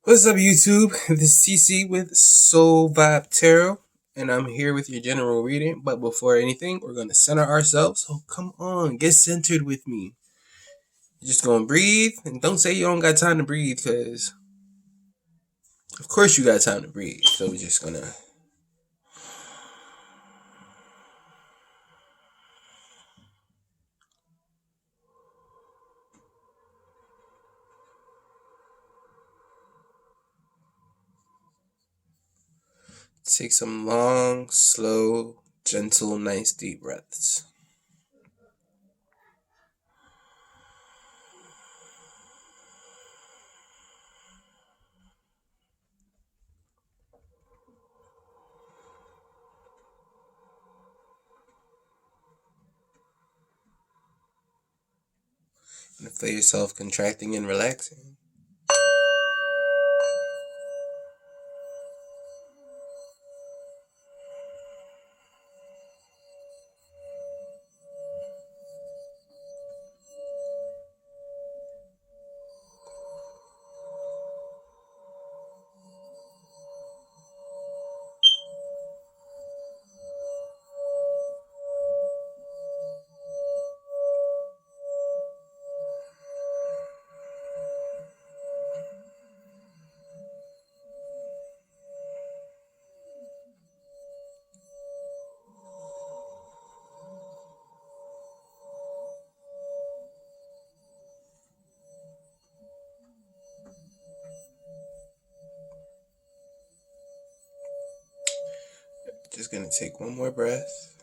What's up, YouTube? This is TC with Soul Vibe Tarot, and I'm here with your general reading. But before anything, we're going to center ourselves. So come on, get centered with me. You're just going to breathe, and don't say you don't got time to breathe, because of course you got time to breathe. So we're just going to take some long, slow, gentle, nice deep breaths. And feel yourself contracting and relaxing. Just going to take one more breath.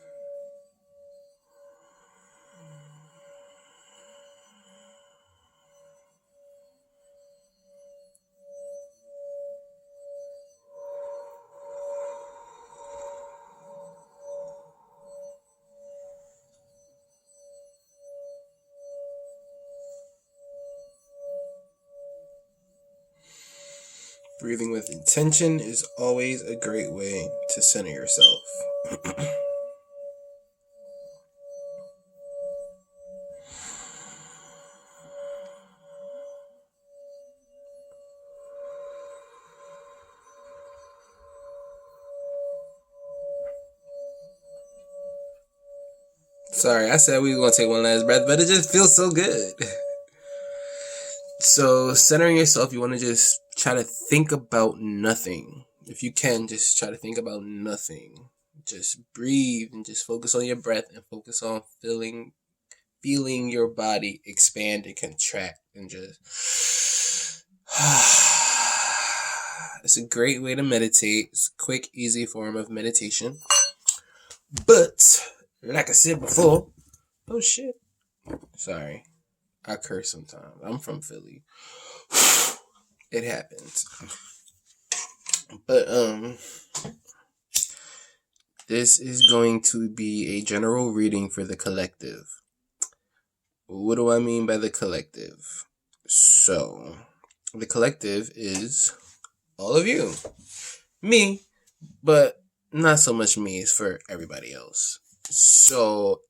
Breathing with intention is always a great way to center yourself. Sorry, I said we were going to take one last breath, but it just feels so good. So, centering yourself, you want to just try to think about nothing. If you can, just try to think about nothing. Just breathe and just focus on your breath and focus on feeling your body expand and contract and just it's a great way to meditate. It's a quick, easy form of meditation. But like I said before, oh shit. Sorry. I curse sometimes. I'm from Philly. It happens. But this is going to be a general reading for the collective. What do I mean by the collective? So, the collective is all of you. Me, but not so much me. It's for everybody else. So,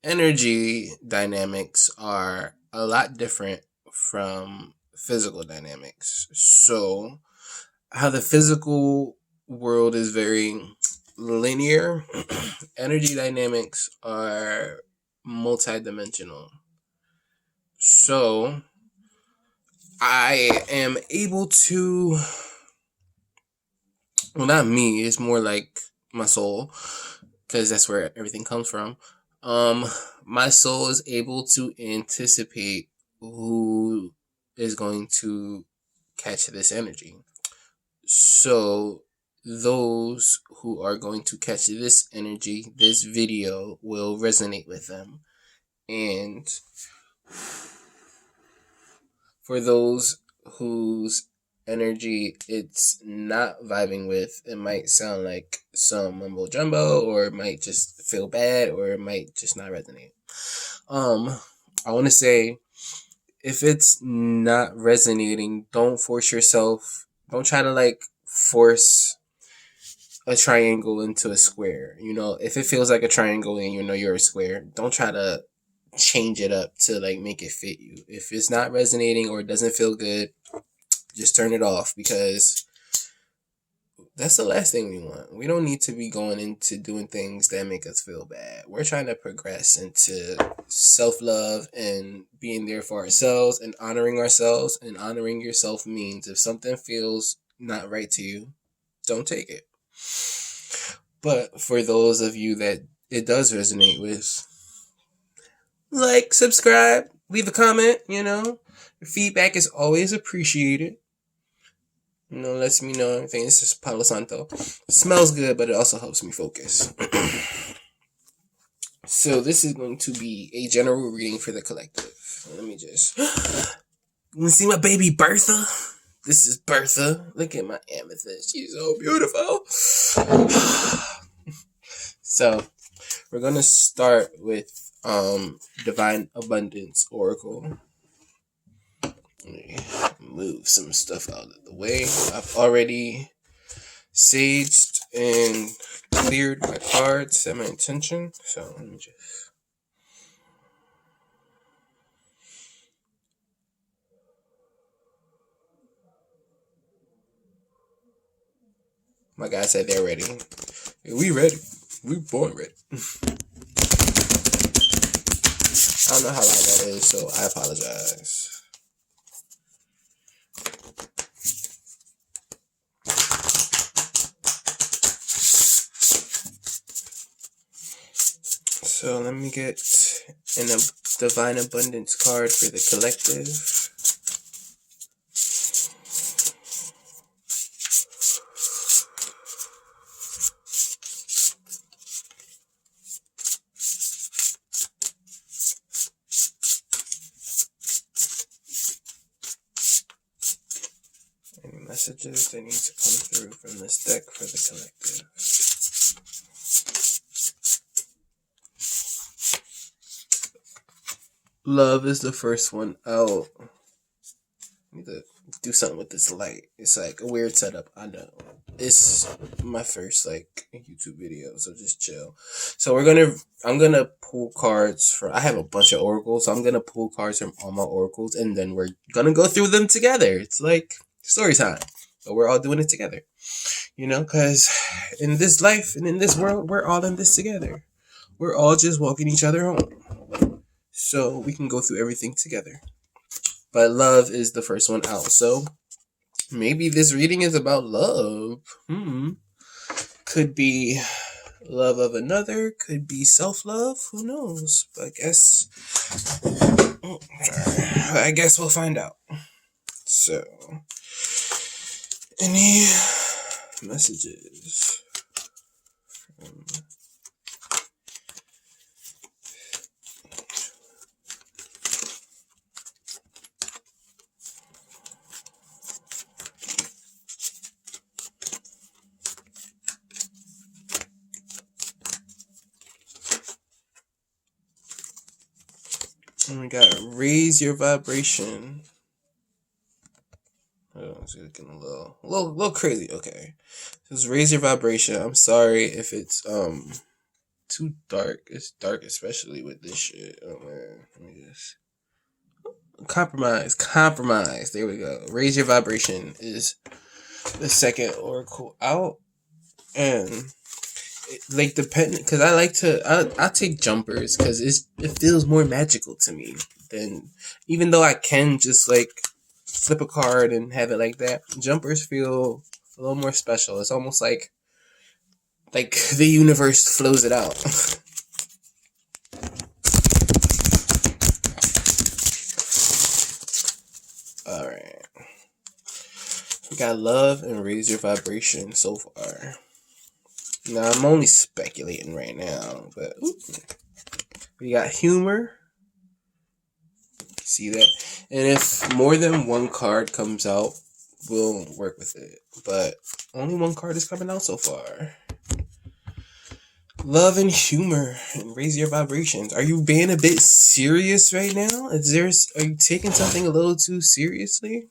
energy dynamics are a lot different from physical dynamics. So, how the physical world is very linear, energy dynamics are multidimensional. So, I am able to, well, not me, it's more like my soul, because that's where everything comes from. My soul is able to anticipate who is going to catch this energy. So those who are going to catch this energy, this video will resonate with them. And for those whose energy it's not vibing with, it might sound like some mumbo jumbo, or it might just feel bad, or it might just not resonate. I want to say, if it's not resonating, don't force yourself. Don't try to force a triangle into a square. If it feels like a triangle and you're a square, don't try to change it up to make it fit you. If it's not resonating or it doesn't feel good, just turn it off, because that's the last thing we want. We don't need to be going into doing things that make us feel bad. We're trying to progress into self-love and being there for ourselves and honoring ourselves. And honoring yourself means if something feels not right to you, don't take it. But for those of you that it does resonate with, like, subscribe, leave a comment, Your feedback is always appreciated. Lets me know everything. It's just Palo Santo. It smells good, but it also helps me focus. So this is going to be a general reading for the collective. Let me just... You see my baby Bertha? This is Bertha. Look at my amethyst. She's so beautiful. So, we're going to start with Divine Abundance Oracle. Let me move some stuff out of the way. I've already saged and cleared my cards, set my intention. So let me just... My guy said they're ready. We ready. We born ready. I don't know how loud that is, so I apologize. So let me get a Divine Abundance card for the collective. Any messages that need to come through from this deck for the collective? Love is the first one out. I need to do something with this light. It's like a weird setup. I know. It's my first YouTube video, so just chill. So I'm gonna pull cards for... I have a bunch of oracles, so I'm gonna pull cards from all my oracles, and then we're gonna go through them together. It's like story time, but we're all doing it together. Because in this life and in this world, we're all in this together. We're all just walking each other home. So we can go through everything together. But love is the first one out. So maybe this reading is about love. Could be love of another. Could be self-love. Who knows? But I guess we'll find out. So, any messages from... And we got raise your vibration. Oh, it's looking a little crazy. Okay, just raise your vibration. I'm sorry if it's too dark. It's dark, especially with this shit. Oh man, let me just compromise. There we go. Raise your vibration is the second oracle out, and depending, because I take jumpers because it feels more magical to me than, even though I can just flip a card and have it like that. Jumpers feel a little more special. It's almost like the universe flows it out. All right, we got love and raise your vibration so far. Now, I'm only speculating right now, but we got humor. See that? And if more than one card comes out, we'll work with it. But only one card is coming out so far. Love and humor, and raise your vibrations. Are you being a bit serious right now? Are you taking something a little too seriously?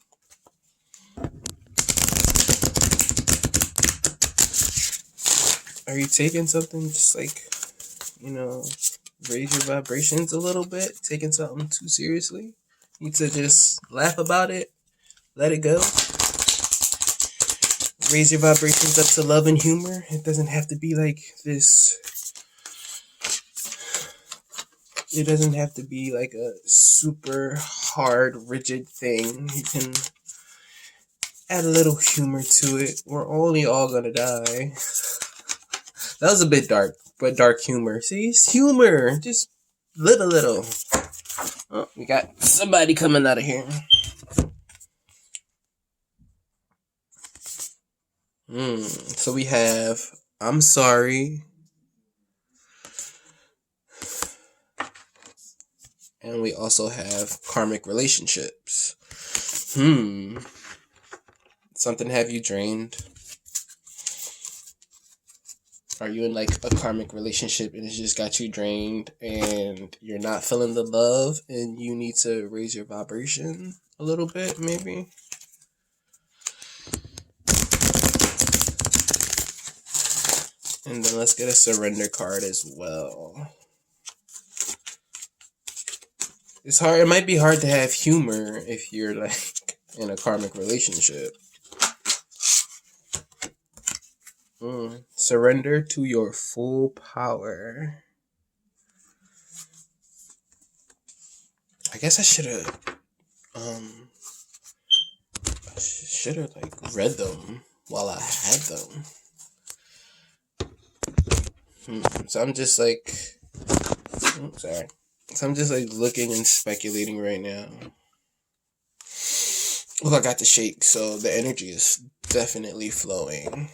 Are you taking something just raise your vibrations a little bit? Taking something too seriously? You need to just laugh about it, let it go. raise your vibrations up to love and humor. It doesn't have to be like this. It doesn't have to be like a super hard, rigid thing. You can add a little humor to it. We're only all gonna die. That was a bit dark, but dark humor. See, it's humor. Just little. Oh, we got somebody coming out of here. So we have I'm sorry. And we also have karmic relationships. Something have you drained? Are you in like a karmic relationship and it's just got you drained and you're not feeling the love and you need to raise your vibration a little bit, maybe? And then let's get a surrender card as well. It's hard. It might be hard to have humor if you're like in a karmic relationship. Surrender to your full power. I guess I should have like read them while I had them. So I'm just like, sorry. So I'm just like looking and speculating right now. Well, I got the shake, so the energy is definitely flowing.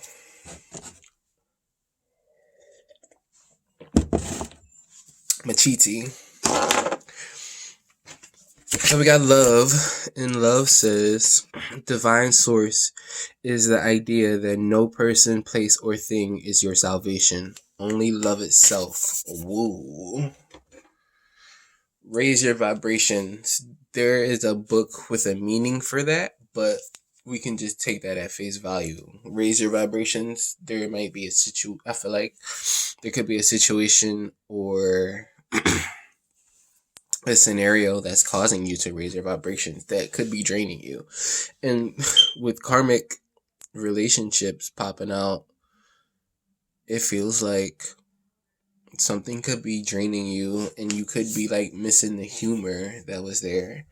Machiti. So we got love, and love says, divine source is the idea that no person, place, or thing is your salvation. Only love itself. Woo. Raise your vibrations. There is a book with a meaning for that, but we can just take that at face value. Raise your vibrations. There might be I feel like there could be a situation or a scenario that's causing you to raise your vibrations that could be draining you. And with karmic relationships popping out, it feels like something could be draining you and you could be like missing the humor that was there.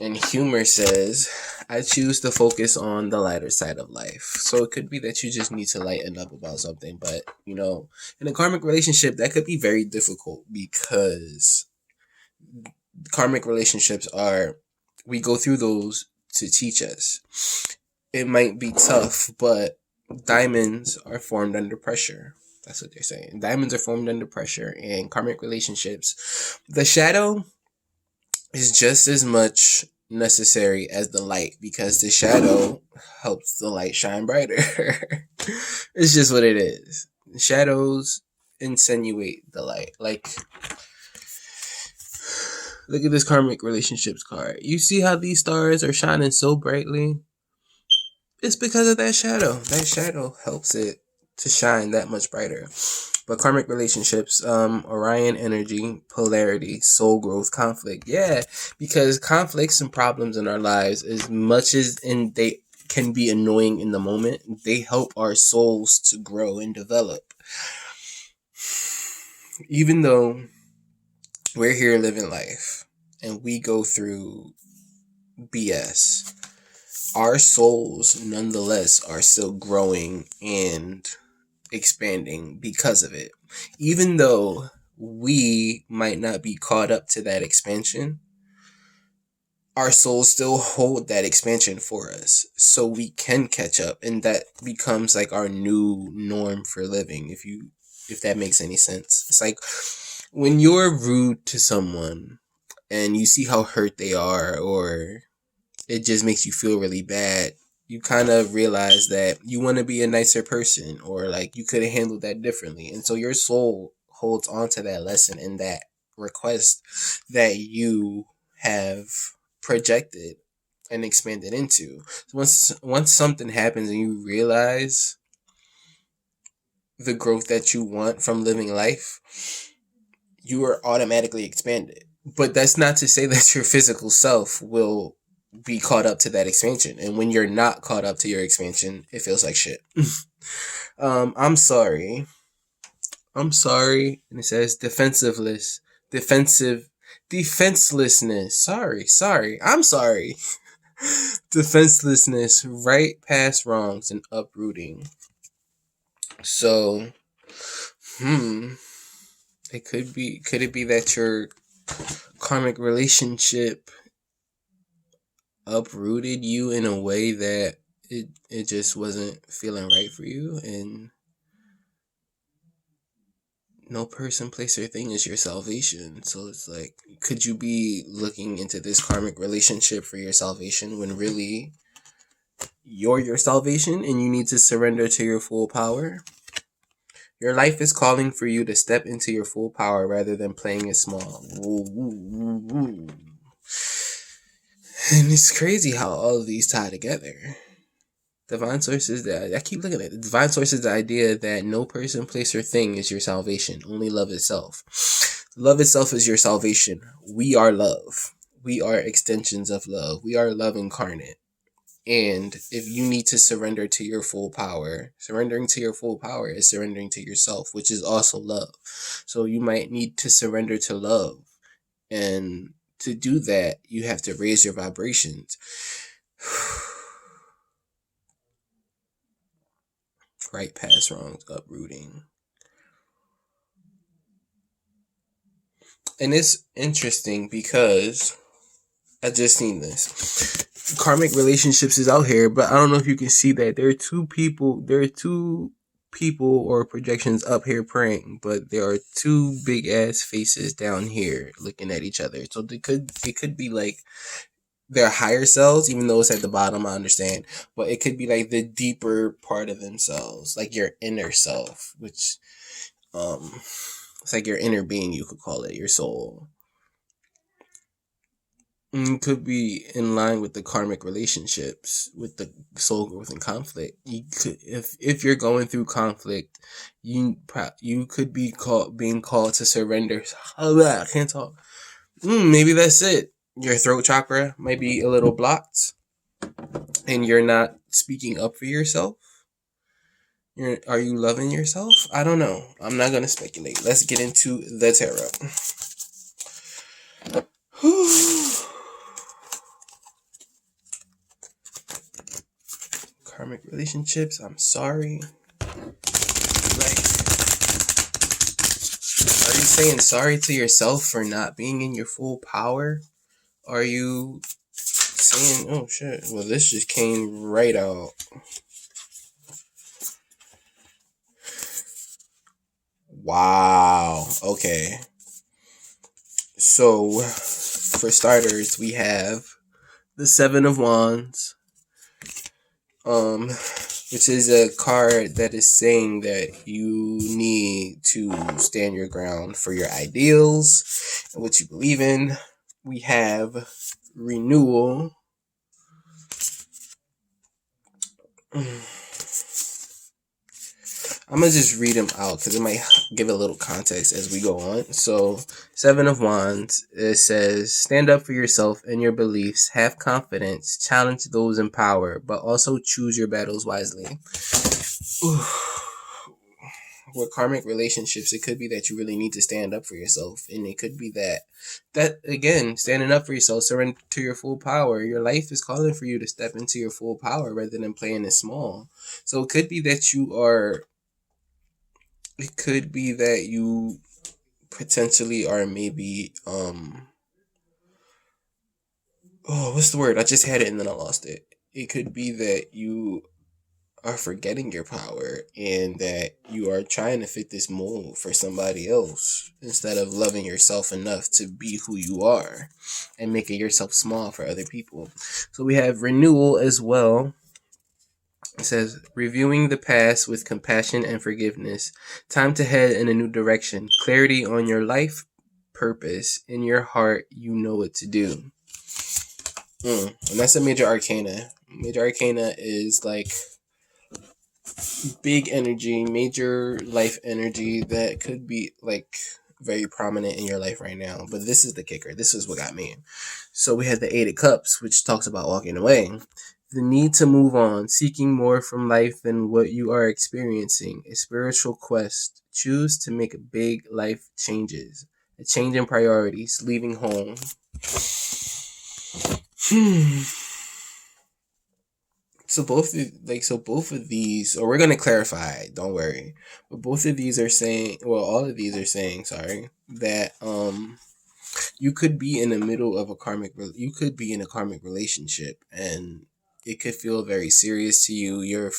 And humor says, I choose to focus on the lighter side of life. So it could be that you just need to lighten up about something. But, in a karmic relationship, that could be very difficult because karmic relationships we go through those to teach us. It might be tough, but diamonds are formed under pressure. That's what they're saying. Diamonds are formed under pressure, and karmic relationships, the shadow is just as much necessary as the light because the shadow helps the light shine brighter. It's just what it is. Shadows insinuate the light. Like, look at this karmic relationships card. You see how these stars are shining so brightly? It's because of that shadow. That shadow helps it to shine that much brighter. But karmic relationships, Orion energy, polarity, soul growth, conflict. Yeah, because conflicts and problems in our lives, as much as they can be annoying in the moment, they help our souls to grow and develop. Even though we're here living life and we go through BS, our souls nonetheless are still growing and expanding because of it. Even though we might not be caught up to that expansion, our souls still hold that expansion for us so we can catch up, and that becomes like our new norm for living, if that makes any sense. It's like when you're rude to someone and you see how hurt they are, or it just makes you feel really bad, you kind of realize that you want to be a nicer person, or like you could have handled that differently. And so your soul holds on to that lesson and that request that you have projected and expanded into. So once something happens and you realize the growth that you want from living life, you are automatically expanded. But that's not to say that your physical self will be caught up to that expansion. And when you're not caught up to your expansion, it feels like shit. I'm sorry. I'm sorry. And it says defenselessness. Sorry. I'm sorry. Defenselessness, right past wrongs and uprooting. So, could it be that your karmic relationship uprooted you in a way that it just wasn't feeling right for you, and no person, place, or thing is your salvation. So it's like, could you be looking into this karmic relationship for your salvation when really you're your salvation and you need to surrender to your full power? Your life is calling for you to step into your full power rather than playing it small. And it's crazy how all of these tie together. Divine source is I keep looking at it. Divine source is the idea that no person, place, or thing is your salvation. Only love itself. Love itself is your salvation. We are love. We are extensions of love. We are love incarnate. And if you need to surrender to your full power, surrendering to your full power is surrendering to yourself, which is also love. So you might need to surrender to love. And to do that, you have to raise your vibrations. Right past wrongs, uprooting. And it's interesting because I just seen this. Karmic relationships is out here, but I don't know if you can see that there are two people or projections up here praying, but there are two big ass faces down here looking at each other. So it could be like their higher selves, even though it's at the bottom, I understand, but it could be like the deeper part of themselves, like your inner self, which it's like your inner being, you could call it, your soul. Could be in line with the karmic relationships, with the soul growth and conflict. You could, if you're going through conflict, you could be being called to surrender. I can't talk. Maybe that's it. Your throat chakra might be a little blocked, and you're not speaking up for yourself. Are you loving yourself? I don't know. I'm not gonna speculate. Let's get into the tarot. Karmic relationships, I'm sorry. Like, are you saying sorry to yourself for not being in your full power? Are you saying, oh shit, well, this just came right out. Wow. Okay. So, for starters, we have the Seven of Wands. Which is a card that is saying that you need to stand your ground for your ideals and what you believe in. We have renewal. I'm going to just read them out because it might give a little context as we go on. So, Seven of Wands, it says, stand up for yourself and your beliefs, have confidence, challenge those in power, but also choose your battles wisely. With karmic relationships, it could be that you really need to stand up for yourself, and it could be that again, standing up for yourself, surrender to your full power. Your life is calling for you to step into your full power rather than playing it small. So it could be that it could be that you potentially are maybe what's the word? I just had it and then I lost it. It could be that you are forgetting your power and that you are trying to fit this mold for somebody else instead of loving yourself enough to be who you are and making yourself small for other people. So we have renewal as well. It says, reviewing the past with compassion and forgiveness. Time to head in a new direction. Clarity on your life purpose. In your heart, you know what to do. And that's a major arcana. Major arcana is like big energy, major life energy that could be like very prominent in your life right now. But this is the kicker. This is what got me. So we had the Eight of Cups, which talks about walking away. The need to move on, seeking more from life than what you are experiencing, a spiritual quest. Choose to make big life changes, a change in priorities, leaving home. So both of these, or we're gonna clarify. Don't worry, but both of these are saying, well, all of these are saying, sorry, that you could be in the middle of you could be in a karmic relationship, and it could feel very serious to you. You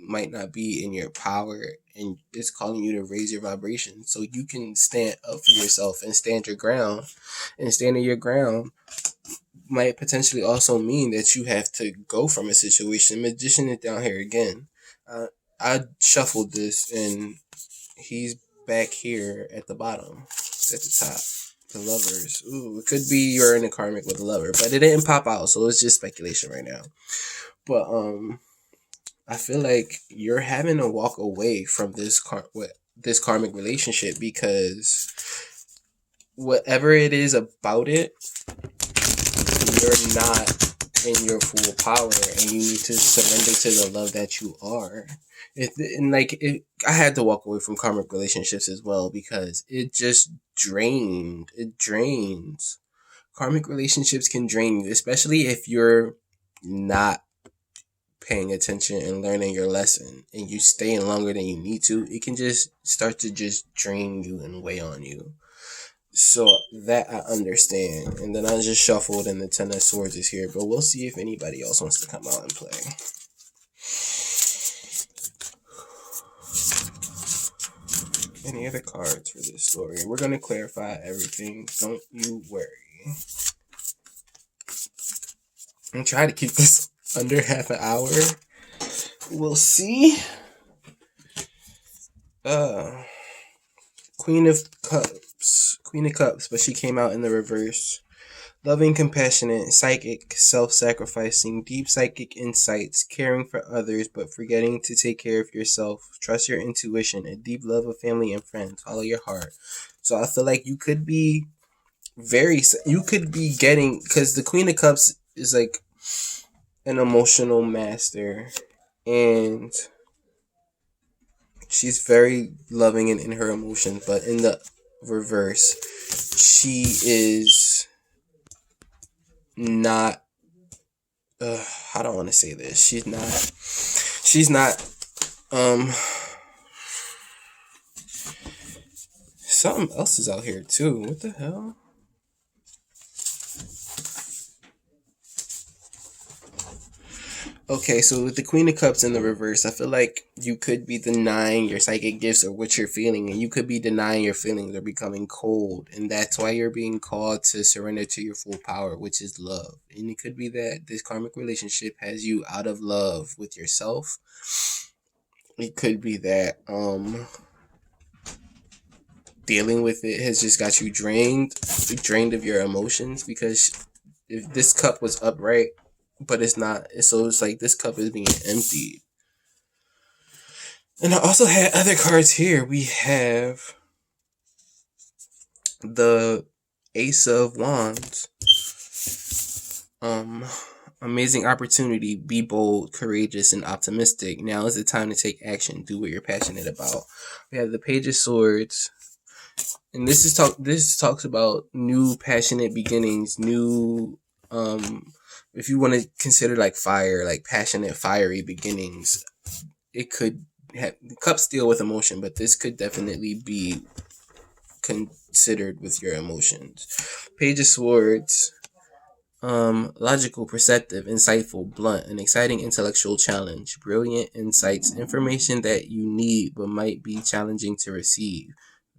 might not be in your power, and it's calling you to raise your vibration so you can stand up for yourself and stand your ground. And standing your ground might potentially also mean that you have to go from a situation. Magician is down here again. I shuffled this, and he's back here at the bottom. It's at the top. The lovers. Ooh, it could be you're in a karmic with a lover, but it didn't pop out, so it's just speculation right now. But I feel like you're having to walk away from this karmic relationship, because whatever it is about it, you're not in your full power, and you need to surrender to the love that you are. I had to walk away from karmic relationships as well, because it just drained. It drains. Karmic relationships can drain you, especially if you're not paying attention and learning your lesson, and you stay in longer than you need to. It can just start to just drain you and weigh on you. So that I understand. And then I just shuffled, and the Ten of Swords is here. But we'll see if anybody else wants to come out and play. Any other cards for this story? We're going to clarify everything. Don't you worry. I'm trying to keep this under half an hour. We'll see. Queen of Cups, but she came out in the reverse. Loving, compassionate, psychic, self-sacrificing, deep psychic insights, caring for others but forgetting to take care of yourself. Trust your intuition, a deep love of family and friends. Follow your heart. So I feel like you could be getting, because the Queen of Cups is like an emotional master, and she's very loving and in her emotions, but in the reverse, she is not, I don't want to say this. She's not, something else is out here too. What the hell? Okay, so with the Queen of Cups in the reverse, I feel like you could be denying your psychic gifts or what you're feeling, and you could be denying your feelings or becoming cold, and that's why you're being called to surrender to your full power, which is love. And it could be that this karmic relationship has you out of love with yourself. It could be that dealing with it has just got you drained of your emotions, because if this cup was upright, but it's not, so it's like this cup is being emptied. And I also had other cards here. We have the Ace of Wands. Amazing opportunity. Be bold, courageous, and optimistic. Now is the time to take action. Do what you're passionate about. We have the Page of Swords. And this talks about new passionate beginnings, new if you want to consider like fire, like passionate, fiery beginnings. It could have cups deal with emotion, but this could definitely be considered with your emotions. Page of Swords, logical, perceptive, insightful, blunt, an exciting intellectual challenge, brilliant insights, information that you need but might be challenging to receive.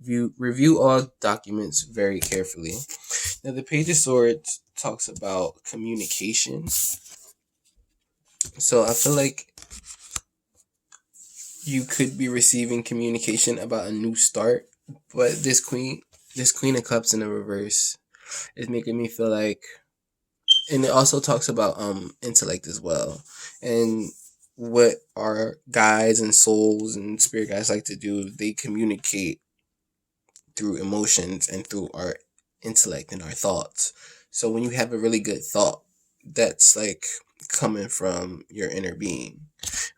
Review all documents very carefully. Now, the Page of Swords talks about communication. So I feel like you could be receiving communication about a new start, but this Queen of Cups in the reverse is making me feel like, and it also talks about intellect as well, and what our guides and souls and spirit guides like to do. They communicate through emotions and through our intellect and our thoughts. So when you have a really good thought, that's like coming from your inner being.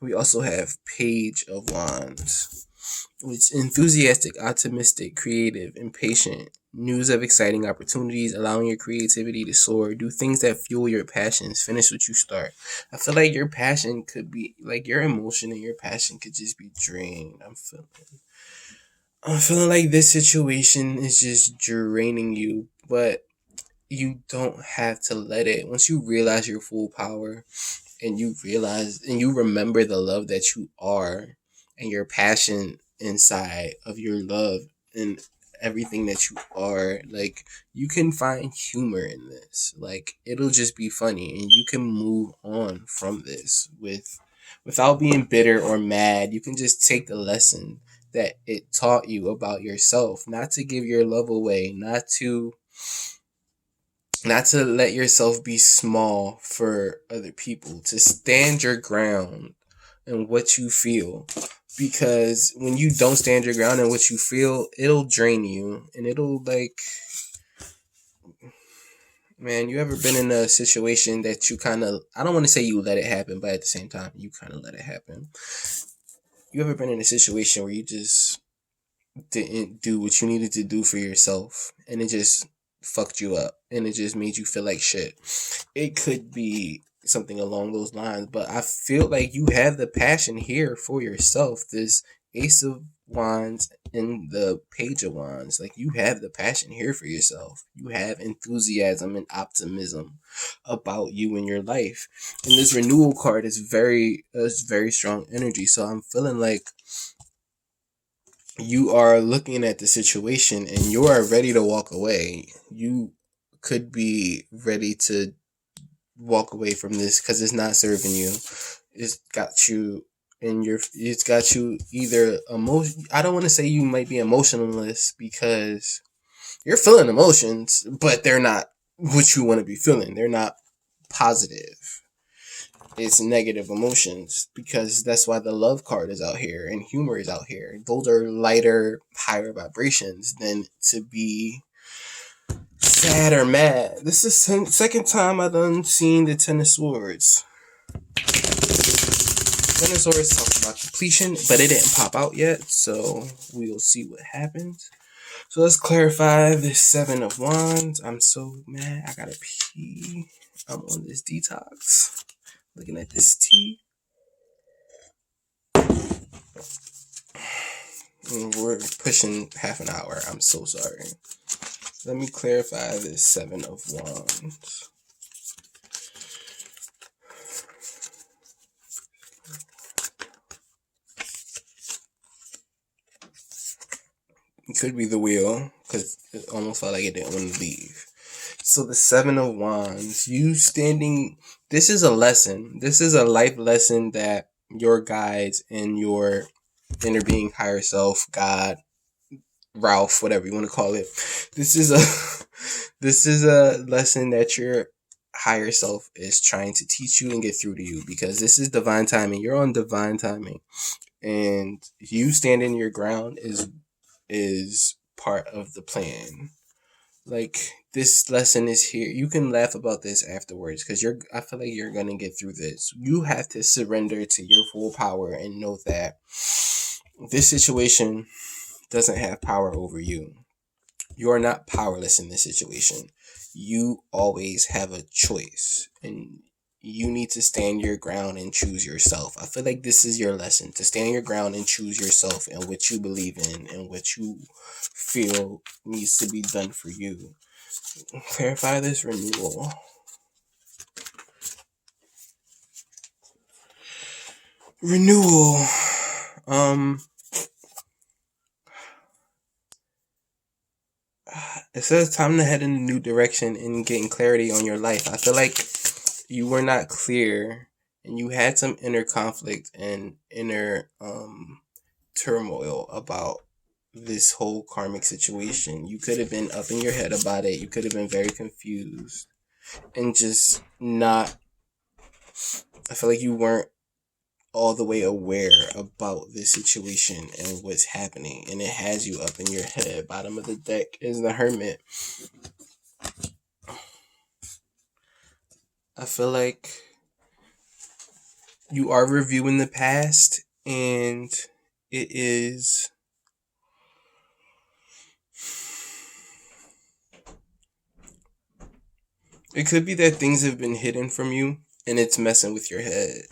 We also have Page of Wands, which enthusiastic, optimistic, creative, impatient, news of exciting opportunities, allowing your creativity to soar, do things that fuel your passions, finish what you start. I feel like your passion could be like your emotion and your passion could just be drained. I'm feeling like this situation is just draining you, but you don't have to let it. Once you realize your full power and you realize and you remember the love that you are and your passion inside of your love and everything that you are, like, you can find humor in this. Like, it'll just be funny and you can move on from this without being bitter or mad. You can just take the lesson that it taught you about yourself, not to give your love away, not to let yourself be small for other people, to stand your ground in what you feel. Because when you don't stand your ground in what you feel, it'll drain you and it'll, like, man, you ever been in a situation that you kind of, I don't want to say you let it happen, but at the same time, you kind of let it happen. You ever been in a situation where you just didn't do what you needed to do for yourself and it just fucked you up and it just made you feel like shit? It could be something along those lines, but I feel like you have the passion here for yourself. This Ace of Wands and the Page of Wands, like, you have the passion here for yourself. You have enthusiasm and optimism about you and your life. And this renewal card is very strong energy. So I'm feeling like you are looking at the situation and you are ready to walk away. You could be ready to walk away from this because it's not serving you. It's got you either emotion. I don't want to say you might be emotionless because you're feeling emotions, but they're not what you want to be feeling. They're not positive. It's negative emotions, because that's why the love card is out here and humor is out here. Those are lighter, higher vibrations than to be sad or mad. This is the second time I've done seen the Ten of Swords. Ten of Swords talks about completion, but it didn't pop out yet, so we'll see what happens. So let's clarify this Seven of Wands. I'm so mad. I gotta pee. I'm on this detox. Looking at this tea. We're pushing half an hour. I'm so sorry. Let me clarify this Seven of Wands. It could be the wheel, because it almost felt like it didn't want to leave. So the Seven of Wands, you standing, this is a lesson. This is a life lesson that your guides and your inner being, higher self, God, Ralph, whatever you want to call it. This is a lesson that your higher self is trying to teach you and get through to you, because this is divine timing. You're on divine timing, and you standing your ground is part of the plan. Like, this lesson is here. You can laugh about this afterwards, because I feel like you're gonna get through this. You have to surrender to your full power and know that this situation doesn't have power over you. You are not powerless in this situation. You always have a choice, and you need to stand your ground and choose yourself. I feel like this is your lesson, to stand your ground and choose yourself and what you believe in and what you feel needs to be done for you. Clarify this renewal. Renewal. It says time to head in a new direction and getting clarity on your life. I feel like you were not clear and you had some inner conflict and inner turmoil about this whole karmic situation. You could have been up in your head about it. You could have been very confused and just not, I feel like you weren't all the way aware about this situation and what's happening, and it has you up in your head. Bottom of the deck is the Hermit. I feel like you are reviewing the past, and it is, it could be that things have been hidden from you and it's messing with your head,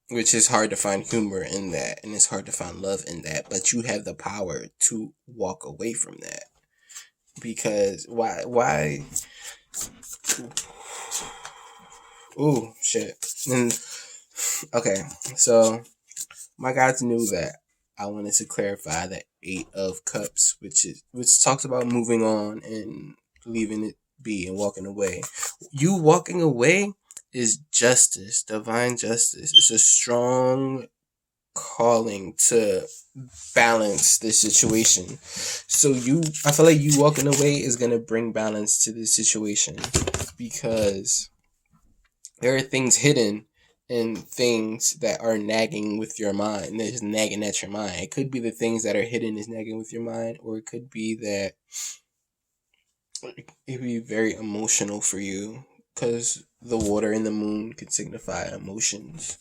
which is hard to find humor in that, and it's hard to find love in that, but you have the power to walk away from that. Because why ooh shit. And okay, so my gods knew that I wanted to clarify that 8 of Cups, which talks about moving on and leaving it be and walking away. You walking away is justice, divine justice. It's a strong calling to balance the situation. So I feel like you walking away is gonna bring balance to the situation, because there are things hidden and things that are nagging with your mind. That's nagging at your mind. It could be the things that are hidden is nagging with your mind, or it could be that it could be very emotional for you, because the water and the moon could signify emotions.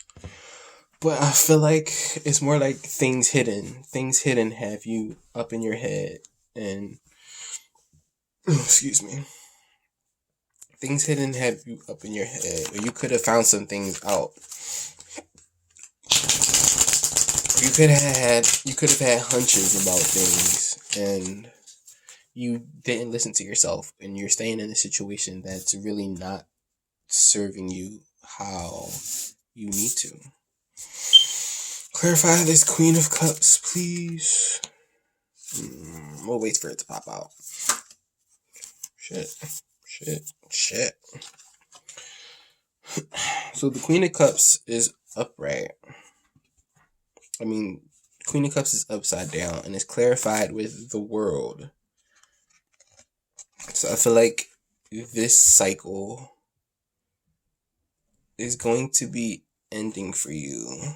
But I feel like it's more like things hidden. Things hidden have you up in your head, and excuse me. Things hidden have you up in your head, or you could have found some things out. You could have had hunches about things, and you didn't listen to yourself, and you're staying in a situation that's really not serving you how you need to. Clarify this Queen of Cups, please. We'll wait for it to pop out. Shit. So the Queen of Cups is upright. I mean, Queen of Cups is upside down, and it's clarified with the world. So I feel like this cycle is going to be ending for you.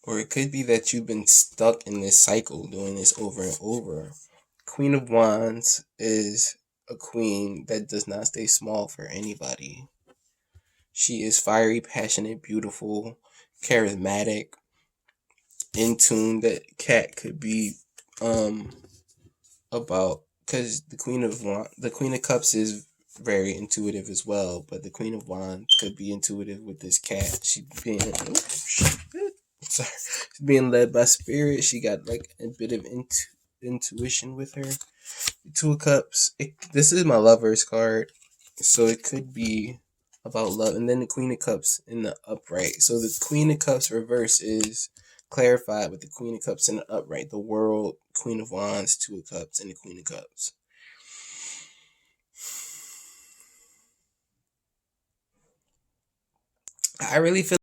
Or it could be that you've been stuck in this cycle, doing this over and over. Queen of Wands is a queen that does not stay small for anybody. She is fiery, passionate, beautiful, charismatic, in tune. That cat could be about, because the Queen of Cups is very intuitive as well, but the Queen of Wands could be intuitive with this cat. She's being led by spirit. She got like a bit of intuition with her. The 2 of Cups. This is my Lovers card, so it could be about love. And then the Queen of Cups in the upright. So the Queen of Cups reverse is clarified with the Queen of Cups in the upright. The World, Queen of Wands, 2 of Cups, and the Queen of Cups. I really feel